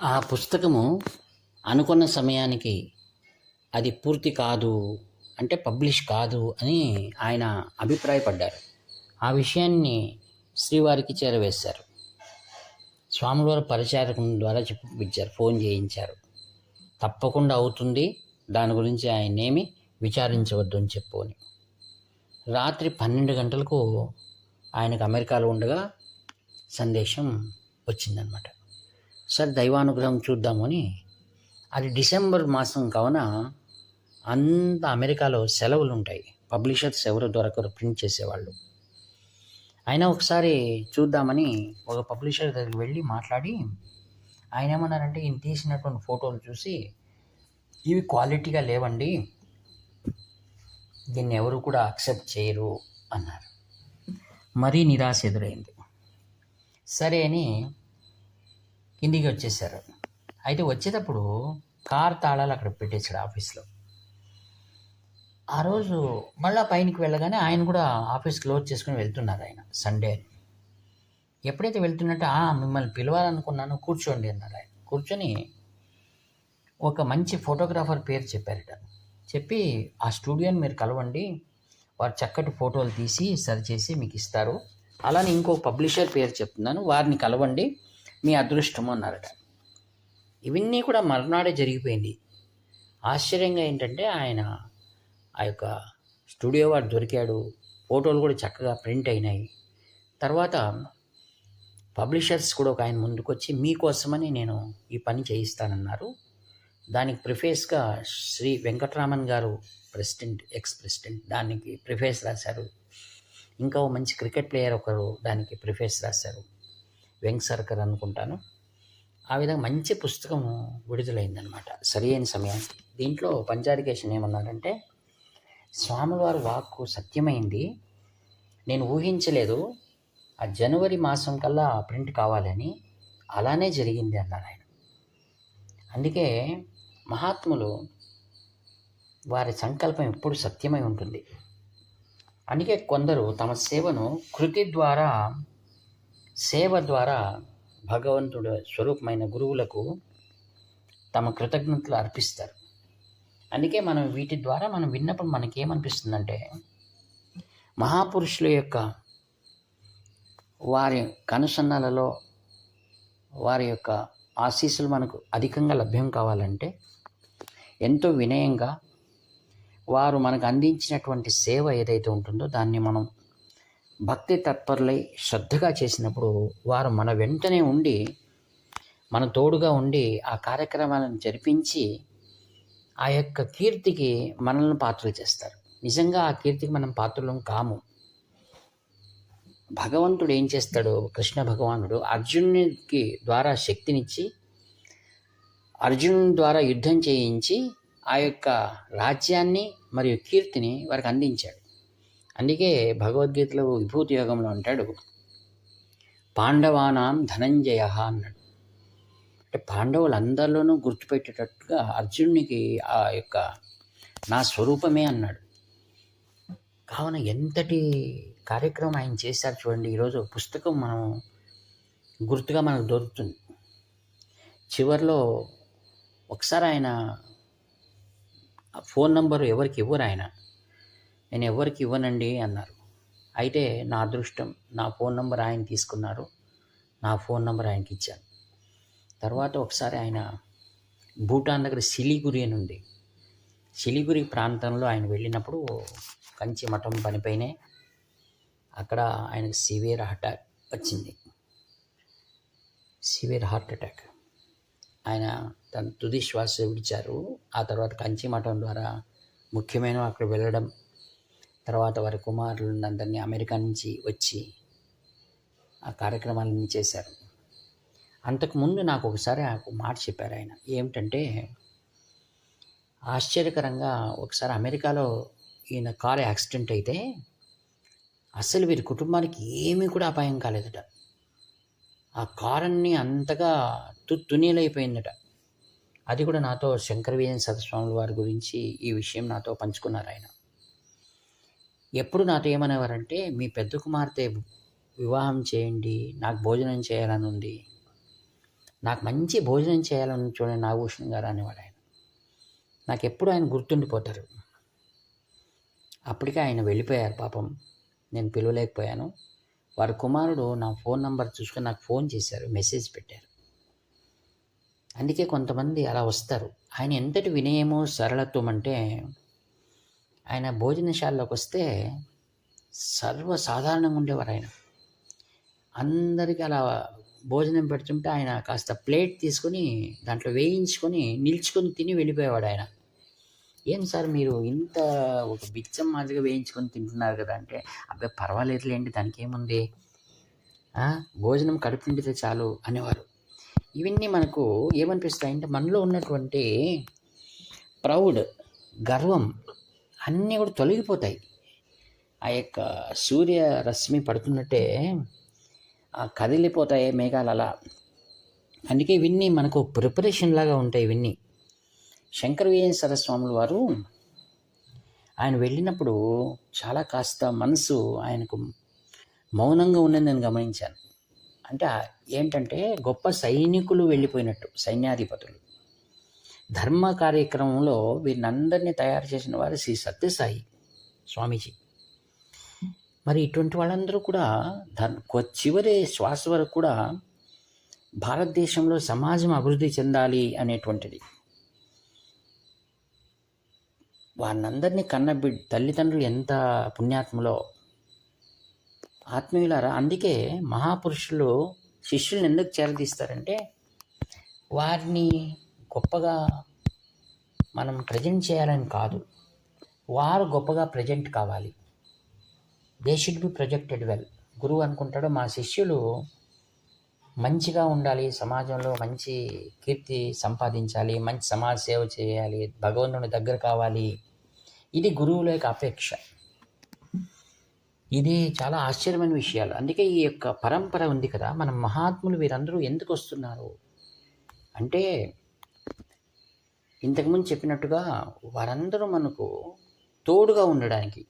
ఆ పుస్తకము అనుకున్న సమయానికి అది పూర్తి కాదు, అంటే పబ్లిష్ కాదు అని ఆయన అభిప్రాయపడ్డారు. ఆ విషయాన్ని శ్రీవారికి చేరవేశారు. స్వామివారి పరిచారకం ద్వారా చెప్పించారు, ఫోన్ చేయించారు. తప్పకుండా అవుతుంది, దాని గురించి ఆయన్నేమి విచారించవద్దు అని చెప్పు అని. రాత్రి 12 గంటలకు ఆయనకు అమెరికాలో ఉండగా సందేశం వచ్చిందనమాట. సరే దైవానుగ్రహం చూద్దామని. అది డిసెంబర్ మాసం కావున అంత అమెరికాలో సెలవులు ఉంటాయి, పబ్లిషర్స్ ఎవరు దొరకరు ప్రింట్ చేసేవాళ్ళు. అయినా ఒకసారి చూద్దామని ఒక పబ్లిషర్ దగ్గరికి వెళ్ళి మాట్లాడి, ఆయన ఏమన్నారంటే ఈయన తీసినటువంటి ఫోటోలు చూసి ఇవి క్వాలిటీగా లేవండి, దీన్ని ఎవరు కూడా అక్సెప్ట్ చేయరు అన్నారు. మరీ నిరాశ ఎదురైంది. సరే అని కిందికి వచ్చేసారు. అయితే వచ్చేటప్పుడు కార్ తాళాలు అక్కడ పెట్టేశాడు ఆఫీస్లో. ఆ రోజు మళ్ళీ పైనకి వెళ్ళగానే ఆయన కూడా ఆఫీస్ క్లోజ్ చేసుకుని వెళ్తున్నారు. ఆయన సండే అని ఎప్పుడైతే వెళ్తున్నట్టు మిమ్మల్ని పిలవాలనుకున్నాను, కూర్చోండి అన్నారు. ఆయన కూర్చొని ఒక మంచి ఫోటోగ్రాఫర్ పేరు చెప్పారట. చెప్పి ఆ స్టూడియోని మీరు కలవండి, వారు చక్కటి ఫోటోలు తీసి సరిచేసి మీకు ఇస్తారు. అలానే ఇంకో పబ్లిషర్ పేరు చెప్తున్నాను, వారిని కలవండి, మీ అదృష్టము అన్నారట. ఇవన్నీ కూడా మరునాడే జరిగిపోయింది. ఆశ్చర్యంగా ఏంటంటే ఆయన ఆ యొక్క స్టూడియో వాడు దొరికాడు, ఫోటోలు కూడా చక్కగా ప్రింట్ అయినాయి. తర్వాత పబ్లిషర్స్ కూడా ఒక ఆయన ముందుకొచ్చి మీకోసమని నేను ఈ పని చేయిస్తానన్నారు. దానికి ప్రిఫేస్గా శ్రీ వెంకటరామన్ గారు ఎక్స్ ప్రెసిడెంట్ దానికి ప్రిఫేస్ రాశారు. ఇంకా మంచి క్రికెట్ ప్లేయర్ ఒకరు దానికి ప్రిఫేస్ రాశారు, వెంకసర్కర్ అనుకుంటాను. ఆ విధంగా మంచి పుస్తకం విడుదలైందనమాట సరి అయిన సమయానికి. దీంట్లో పంచారికేషన్ ఏమన్నారంటే, స్వామివారి వాక్కు సత్యమైంది, నేను ఊహించలేదు ఆ జనవరి మాసం కల్లా ప్రింట్ కావాలని, అలానే జరిగింది అన్నారు ఆయన. అందుకే మహాత్ములు వారి సంకల్పం ఎప్పుడు సత్యమై ఉంటుంది. అందుకే కొందరు తమ సేవను కృతి ద్వారా, సేవ ద్వారా భగవంతుడు స్వరూపమైన గురువులకు తమ కృతజ్ఞతలు అర్పిస్తారు. అందుకే మనం వీటి ద్వారా మనం విన్నప్పుడు మనకేమనిపిస్తుందంటే, మహాపురుషుల యొక్క వారి కనుసన్నలలో వారి యొక్క ఆశీస్సులు మనకు అధికంగా లభ్యం కావాలంటే ఎంతో వినయంగా వారు మనకు అందించినటువంటి సేవ ఏదైతే ఉంటుందో దాన్ని మనం భక్తి తత్పరులై శ్రద్ధగా చేసినప్పుడు వారు మన వెంటనే ఉండి, మన తోడుగా ఉండి ఆ కార్యక్రమాలను జరిపించి ఆ యొక్క కీర్తికి మనల్ని పాత్రలు చేస్తారు. నిజంగా ఆ కీర్తికి మనం పాత్రలం కాము. భగవంతుడు ఏం చేస్తాడు, కృష్ణ భగవానుడు అర్జునుడికి ద్వారా శక్తినిచ్చి, అర్జునుడి ద్వారా యుద్ధం చేయించి ఆ యొక్క రాజ్యాన్ని మరియు కీర్తిని వారికి అందించాడు. అందుకే భగవద్గీతలో విభూతి యోగంలో అంటాడు, పాండవానాం ధనంజయ అన్నాడు. అంటే పాండవులందరిలోనూ గుర్తుపెట్టేటట్టుగా అర్జునునికి ఆ యొక్క నా స్వరూపమే అన్నాడు. కావున ఎంతటి కార్యక్రమం ఆయన చేశారు చూడండి. ఈరోజు పుస్తకం మనం గుర్తుగా మనకు దొరుకుతుంది. చివరిలో ఒకసారి ఆయన ఫోన్ నంబరు ఎవరికి ఇవ్వరు ఆయన, నేను ఎవరికి ఇవ్వనండి అన్నారు. అయితే నా అదృష్టం, నా ఫోన్ నంబర్ ఆయన తీసుకున్నారు, నా ఫోన్ నంబర్ ఆయనకి ఇచ్చాను. తర్వాత ఒకసారి ఆయన భూటాన్ దగ్గర సిలిగురి అని ఉంది, సిలిగురి ప్రాంతంలో ఆయన వెళ్ళినప్పుడు కంచి మఠం పనిపైనే అక్కడ ఆయనకు సివియర్ అటాక్ వచ్చింది, సివియర్ హార్ట్ అటాక్. ఆయన తన తుది శ్వాస విడిచారు. ఆ తర్వాత కంచి మఠం ద్వారా ముఖ్యమైన అక్కడ వెళ్ళడం, తర్వాత వారి కుమారులందరినీ అమెరికా నుంచి వచ్చి ఆ కార్యక్రమాలన్నీ చేశారు. అంతకుముందు నాకు ఒకసారి ఒక మాట చెప్పారు ఆయన, ఏమిటంటే ఆశ్చర్యకరంగా ఒకసారి అమెరికాలో ఈయన కారు యాక్సిడెంట్ అయితే అసలు వీరి కుటుంబానికి ఏమీ కూడా అపాయం కాలేదట. ఆ కారన్ని అంతగా తునీలైపోయిందట. అది కూడా నాతో శంకర విజయ సతస్వాముల వారి గురించి ఈ విషయం నాతో పంచుకున్నారు ఆయన. ఎప్పుడు నాతో ఏమనేవారంటే, మీ పెద్ద కుమార్తె వివాహం చేయండి, నాకు భోజనం చేయాలని ఉంది, నాకు మంచి భోజనం చేయాలని చూడండి నాగభూషణం గారు అనేవాడు ఆయన. నాకు ఎప్పుడు ఆయన గుర్తుండిపోతారు. అప్పటికే ఆయన వెళ్ళిపోయారు పాపం, నేను పిలవలేకపోయాను. వారి కుమారుడు నా ఫోన్ నంబర్ చూసుకొని నాకు ఫోన్ చేశారు, మెసేజ్ పెట్టారు. అందుకే కొంతమంది అలా వస్తారు. ఆయన ఎంతటి వినయమో సరళత్వం అంటే, ఆయన భోజనశాలలోకి వస్తే సర్వసాధారణంగా ఉండేవారు ఆయన. అందరికీ అలా భోజనం పెడుతుంటే ఆయన కాస్త ప్లేట్ తీసుకొని దాంట్లో వేయించుకొని నిల్చుకొని తిని వెళ్ళిపోయేవాడు ఆయన. ఏం సార్ మీరు ఇంత ఒక బిచ్చం మాదిరిగా వేయించుకొని తింటున్నారు కదా అంటే, అబ్బాయి పర్వాలేదులేండి, దానికి ఏముంది, భోజనం కడుపు నిండితే చాలు అనేవారు. ఇవన్నీ మనకు ఏమనిపిస్తాయంటే, మనలో ఉన్నటువంటి ప్రౌడ్, గర్వం అన్నీ కూడా తొలగిపోతాయి. ఆ యొక్క సూర్యరశ్మి పడుతున్నట్టే కదిలిపోతాయి మేఘాలు అలా. అందుకే ఇవన్నీ మనకు ప్రిపరేషన్ లాగా ఉంటాయి. ఇవన్నీ శంకర విజయేశ్వర స్వాముల వారు ఆయన వెళ్ళినప్పుడు చాలా కాస్త మనసు ఆయనకు మౌనంగా ఉన్నది నేను గమనించాను. అంటే ఏంటంటే గొప్ప సైనికులు వెళ్ళిపోయినట్టు, సైన్యాధిపతులు. ధర్మ కార్యక్రమంలో వీరినందరినీ తయారు చేసిన వారు శ్రీ సత్యసాయి స్వామీజీ. మరి ఇటువంటి వాళ్ళందరూ కూడా చివరి శ్వాస వరకు కూడా భారతదేశంలో సమాజం అభివృద్ధి చెందాలి అనేటువంటిది వారినందరినీ తల్లిదండ్రులు ఎంత పుణ్యాత్మలో ఆత్మీయులారా. అందుకే మహాపురుషులు శిష్యుల్ని ఎందుకు చేరదీస్తారంటే, వారిని గొప్పగా మనం ప్రజెంట్ చేయాలని కాదు, వారు గొప్పగా ప్రజెంట్ కావాలి. They should be projected well. గురువు అనుకుంటాడు, మా శిష్యులు మంచిగా ఉండాలి, సమాజంలో మంచి కీర్తి సంపాదించాలి, మంచి సమాజ సేవ చేయాలి, భగవంతుని దగ్గర కావాలి. ఇది గురువుల యొక్క అపేక్ష. ఇది చాలా ఆశ్చర్యమైన విషయాలు. అందుకే ఈ యొక్క పరంపర ఉంది కదా, మన మహాత్ములు వీరందరూ ఎందుకు వస్తున్నారు అంటే, ఇంతకుముందు చెప్పినట్టుగా వారందరూ మనకు తోడుగా ఉండడానికి.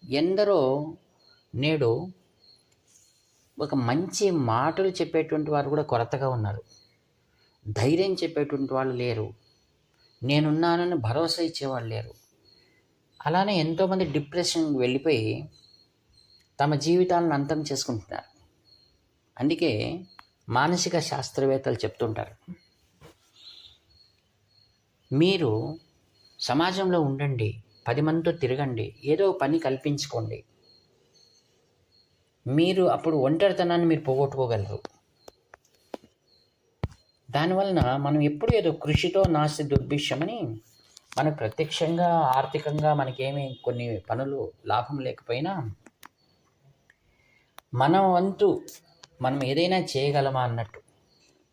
ఎందరో నేడు ఒక మంచి మాటలు చెప్పేటువంటి వారు కూడా కొరతగా ఉన్నారు. ధైర్యం చెప్పేటువంటి వాళ్ళు లేరు. నేనున్నానని భరోసా ఇచ్చేవాళ్ళు లేరు. అలానే ఎంతోమంది డిప్రెషన్కి వెళ్ళిపోయి తమ జీవితాలను అంతం చేసుకుంటున్నారు. అందుకే మానసిక శాస్త్రవేత్తలు చెప్తుంటారు, మీరు సమాజంలో ఉండండి, 10 మందితో తిరగండి, ఏదో పని కల్పించుకోండి. మీరు అప్పుడు ఒంటరితనాన్ని మీరు పోగొట్టుకోగలరు. దానివలన మనం ఎప్పుడు ఏదో కృషితో నాస్తి దుర్భిక్షమని, మనకు ప్రత్యక్షంగా ఆర్థికంగా మనకేమీ కొన్ని పనులు లాభం లేకపోయినా మన వంతు మనం ఏదైనా చేయగలమా అన్నట్టు.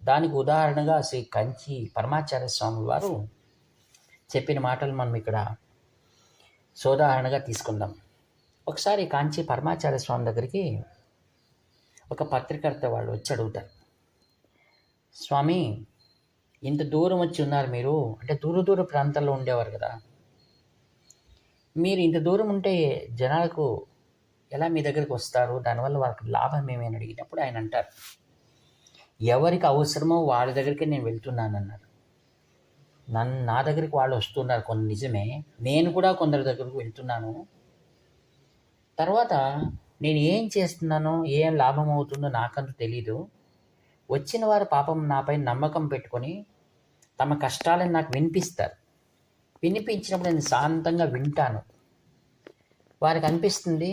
దానికి ఉదాహరణగా శ్రీ కంచి పరమాచార్య స్వామి వారు చెప్పిన మాటలు మనం ఇక్కడ సోదాహరణగా తీసుకుందాం. ఒకసారి కాంచి పరమాచార్య స్వామి దగ్గరికి ఒక పత్రికర్త వాళ్ళు వచ్చి అడుగుతారు, స్వామి ఇంత దూరం వచ్చి ఉన్నారు మీరు, అంటే దూర ప్రాంతాల్లో ఉండేవారు కదా, మీరు ఇంత దూరం ఉంటే జనాలకు ఎలా మీ దగ్గరికి వస్తారు, దానివల్ల వాళ్ళకి లాభం ఏమని అడిగినప్పుడు ఆయన అంటారు, ఎవరికి అవసరమో వాళ్ళ దగ్గరికి నేను వెళ్తున్నానన్నారు. నా దగ్గరికి వాళ్ళు వస్తున్నారు కొన్ని నిజమే, నేను కూడా కొందరి దగ్గరకు వెళ్తున్నాను. తర్వాత నేను ఏం చేస్తున్నానో ఏం లాభం అవుతుందో నాకంటూ తెలీదు. వచ్చిన వారు పాపం నాపై నమ్మకం పెట్టుకొని తమ కష్టాలను నాకు వినిపిస్తారు. వినిపించినప్పుడు నేను శాంతంగా వింటాను. వారికి అనిపిస్తుంది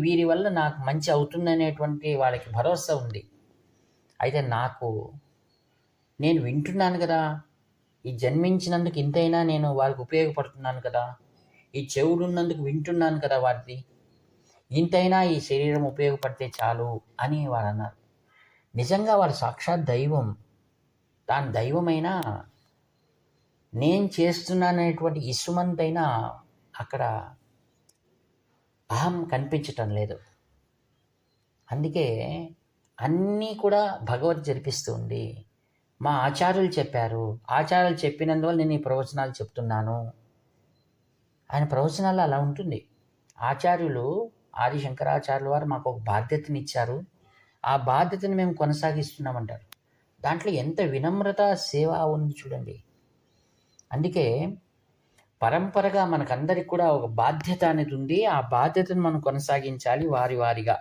వీరి వల్ల నాకు మంచి అవుతుందనేటువంటి వాళ్ళకి భరోసా ఉంది. అయితే నేను వింటున్నాను కదా, ఈ జన్మించినందుకు ఇంతైనా నేను వారికి ఉపయోగపడుతున్నాను కదా, ఈ చెవులున్నందుకు వింటున్నాను కదా వారిది, ఇంతైనా ఈ శరీరం ఉపయోగపడితే చాలు అని వారు అన్నారు. నిజంగా వారు సాక్షాత్ దైవం. తాను దైవమైనా నేను చేస్తున్నాననేటువంటి ఇసుమంతైనా అక్కడ అహం కనిపించటం లేదు. అందుకే అన్నీ కూడా భగవద్ జరిపిస్తుంది. మా ఆచార్యులు చెప్పారు, ఆచార్యులు చెప్పినందువల్ల నేను ఈ ప్రవచనాలు చెప్తున్నాను. ఆయన ప్రవచనాలు అలా ఉంటుంది. ఆచార్యులు ఆది శంకరాచార్యుల వారు మాకు ఒక బాధ్యతనిచ్చారు. ఆ బాధ్యతను మేము కొనసాగిస్తున్నామంటారు. దాంట్లో ఎంత వినమ్రత, సేవ ఉంది చూడండి. అందుకే పరంపరగా మనకందరికి కూడా ఒక బాధ్యత అనేది ఉంది. ఆ బాధ్యతను మనం కొనసాగించాలి వారిగా.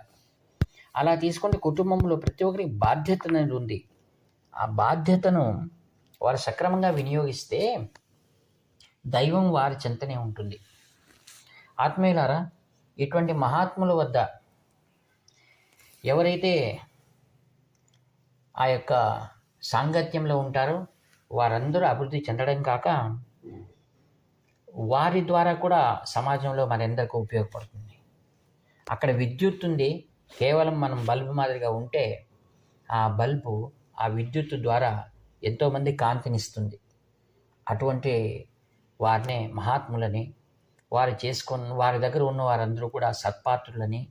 అలా తీసుకుంటే కుటుంబంలో ప్రతి ఒక్కరికి బాధ్యత అనేది ఉంది. ఆ బాధ్యతను వారు సక్రమంగా వినియోగిస్తే దైవం వారి చెంతనే ఉంటుంది. ఆత్మీయులారా, ఇటువంటి మహాత్ముల వద్ద ఎవరైతే ఆ యొక్క సాంగత్యంలో ఉంటారో వారందరూ అభివృద్ధి చెందడం కాక వారి ద్వారా కూడా సమాజంలో మరెందరికీ ఉపయోగపడుతుంది. అక్కడ విద్యుత్ ఉంది, కేవలం మనం బల్బు మాదిరిగా ఉంటే ఆ బల్బు ఆ విద్యుత్ ద్వారా ఎంతోమంది కాంతినిస్తుంది. అటువంటి వారినే మహాత్ములని, వారి దగ్గర ఉన్న వారందరూ కూడా సత్పాత్రులని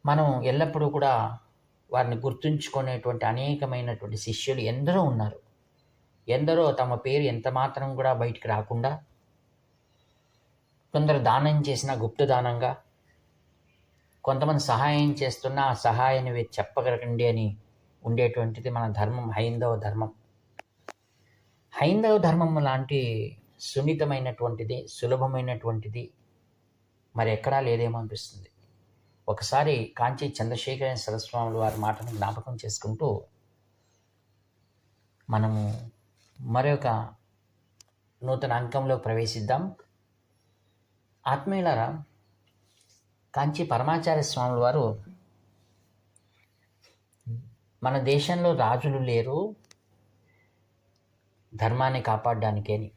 మనం ఎల్లప్పుడూ కూడా వారిని గుర్తుంచుకునేటువంటి అనేకమైనటువంటి శిష్యులు ఎందరో ఉన్నారు. ఎందరో తమ పేరు ఎంత మాత్రం కూడా బయటికి రాకుండా, కొందరు దానం చేసిన గుప్త దానంగా, కొంతమంది సహాయం చేస్తున్న ఆ సహాయాన్ని చెప్పగలగండి అని ఉండేటువంటిది మన ధర్మం, హైందవ ధర్మం. హైందవ ధర్మం లాంటి సున్నితమైనటువంటిది, సులభమైనటువంటిది మరి ఎక్కడా లేదేమో అనిపిస్తుంది. ఒకసారి కాంచి చంద్రశేఖర సరస్వాములు వారి మాటను జ్ఞాపకం చేసుకుంటూ మనము మరొక నూతన అంకంలో ప్రవేశిద్దాం. ఆత్మీయులారా, కాంచి పరమాచార్య స్వాముల వారు మన దేశంలో రాజులు లేరు ధర్మాన్ని కాపాడడానికేని.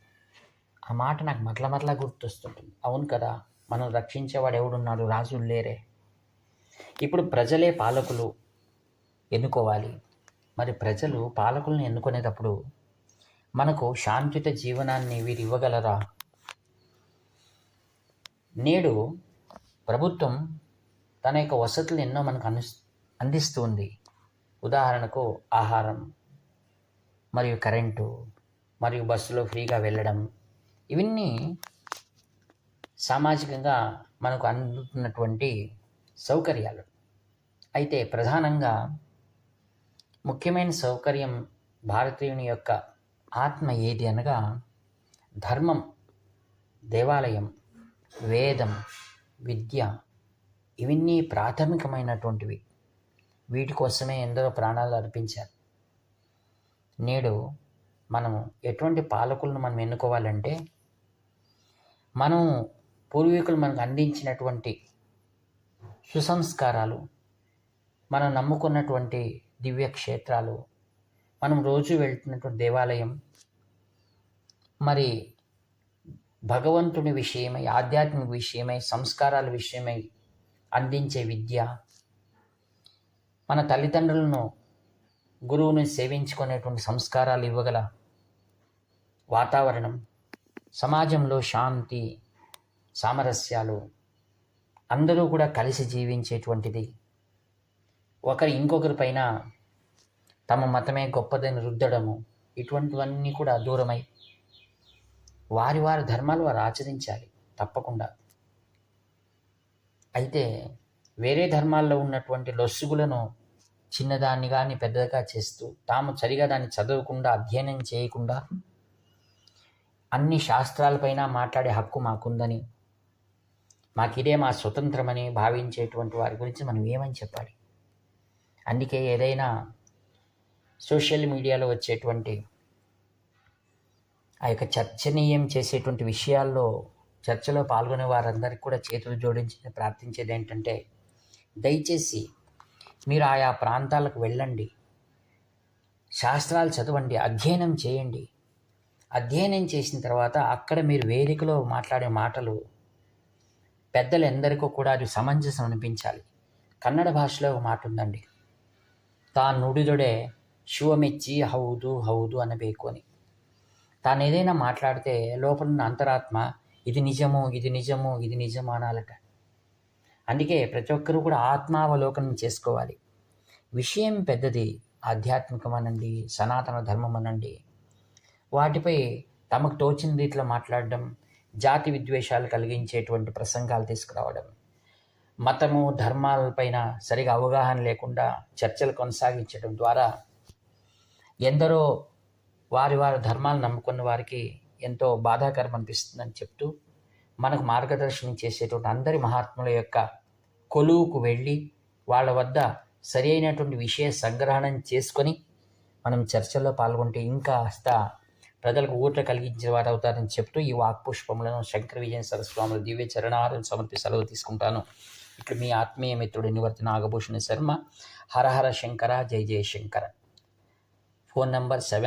ఆ మాట నాకు మరలా గుర్తొస్తుంటుంది. అవును కదా, మనం రక్షించేవాడు ఎవడున్నాడు? రాజులు లేరే. ఇప్పుడు ప్రజలే పాలకులు ఎన్నుకోవాలి. మరి ప్రజలు పాలకులను ఎన్నుకునేటప్పుడు మనకు శాంతియుత జీవనాన్ని వీరు ఇవ్వగలరా? నేడు ప్రభుత్వం తన యొక్క వసతులు ఎన్నో మనకు అందిస్తుంది. ఉదాహరణకు ఆహారం మరియు కరెంటు మరియు బస్సులో ఫ్రీగా వెళ్ళడం, ఇవన్నీ సామాజికంగా మనకు అందుతున్నటువంటి సౌకర్యాలు. అయితే ప్రధానంగా ముఖ్యమైన సౌకర్యం భారతీయుని యొక్క ఆత్మ ఏది అనగా ధర్మం, దేవాలయం, వేదం, విద్య, ఇవన్నీ ప్రాథమికమైనటువంటివి. వీటి కోసమే ఎందరో ప్రాణాలు అర్పించారు. నేడు మనము ఎటువంటి పాలకులను మనం ఎన్నుకోవాలంటే మనం పూర్వీకులు మనకు అందించినటువంటి సుసంస్కారాలు, మనం నమ్ముకున్నటువంటి దివ్య క్షేత్రాలు, మనం రోజు వెళ్తున్నటువంటి దేవాలయం, మరి భగవంతుని విషయమై, ఆధ్యాత్మిక విషయమై, సంస్కారాల విషయమై అందించే విద్య, మన తల్లిదండ్రులను, గురువుని సేవించుకునేటువంటి సంస్కారాలు ఇవ్వగల వాతావరణం, సమాజంలో శాంతి, సామరస్యాలు, అందరూ కూడా కలిసి జీవించేటువంటిది, ఒకరి ఇంకొకరి పైన తమ మతమే గొప్పదని రుద్దడము, ఇటువంటివన్నీ కూడా దూరమై వారి ధర్మాలు వారు ఆచరించాలి తప్పకుండా. అయితే వేరే ధర్మాల్లో ఉన్నటువంటి లొసుగులను చిన్నదాన్ని కానీ పెద్దదిగా చేస్తూ తాము సరిగా దాన్ని చదవకుండా, అధ్యయనం చేయకుండా అన్ని శాస్త్రాలపైన మాట్లాడే హక్కు మాకుందని, మాకిదే మా స్వతంత్రమని భావించేటువంటి వారి గురించి మనం ఏమని చెప్పాలి? అందుకే ఏదైనా సోషల్ మీడియాలో వచ్చేటువంటి ఆ యొక్క చర్చనీయం చేసేటువంటి విషయాల్లో, చర్చలో పాల్గొనే వారందరికీ కూడా చేతులు జోడించి ప్రార్థించేది ఏంటంటే, దయచేసి మీరు ఆయా ప్రాంతాలకు వెళ్ళండి, శాస్త్రాలు చదవండి, అధ్యయనం చేయండి. అధ్యయనం చేసిన తర్వాత అక్కడ మీరు వేదికలో మాట్లాడే మాటలు పెద్దలందరికీ కూడా అది సమంజసం అనిపించాలి. కన్నడ భాషలో ఒక మాట ఉందండి, తా నుడిదొడే శివమెచ్చి హౌదు హౌదు అనబేకు అని. తాను ఏదైనా మాట్లాడితే లోపల ఉన్న అంతరాత్మ ఇది నిజము, ఇది నిజము, ఇది నిజము అనాలట. అందుకే ప్రతి ఒక్కరూ కూడా ఆత్మావలోకనం చేసుకోవాలి. విషయం పెద్దది, ఆధ్యాత్మికం అనండి, సనాతన ధర్మం అనండి, వాటిపై తమకు తోచిన రీతిలో మాట్లాడడం, జాతి విద్వేషాలు కలిగించేటువంటి ప్రసంగాలు తీసుకురావడం, మతము ధర్మాలపైన సరిగా అవగాహన లేకుండా చర్చలు కొనసాగించడం ద్వారా ఎందరో వారి ధర్మాలు నమ్ముకున్న వారికి ఎంతో బాధాకరం అనిపిస్తుందని చెప్తూ మనకు మార్గదర్శనం చేసేటువంటి అందరి మహాత్ముల యొక్క కొలువుకు వెళ్ళి వాళ్ళ వద్ద సరి అయినటువంటి విషయ సంగ్రహణం చేసుకొని మనం చర్చల్లో పాల్గొంటే ఇంకా కాస్త ప్రజలకు ఊట కలిగించే వారు అవుతారని చెప్తూ ఈ వాక్పుష్పములను శంకర విజయ సరస్వాముల దివ్య చరణాలను సమర్పి సెలవు తీసుకుంటాను. ఇక్కడ మీ ఆత్మీయ మిత్రుడు నివర్తి నాగభూషణ శర్మ. హర హర శంకర, జై జయ శంకర. Phone number 7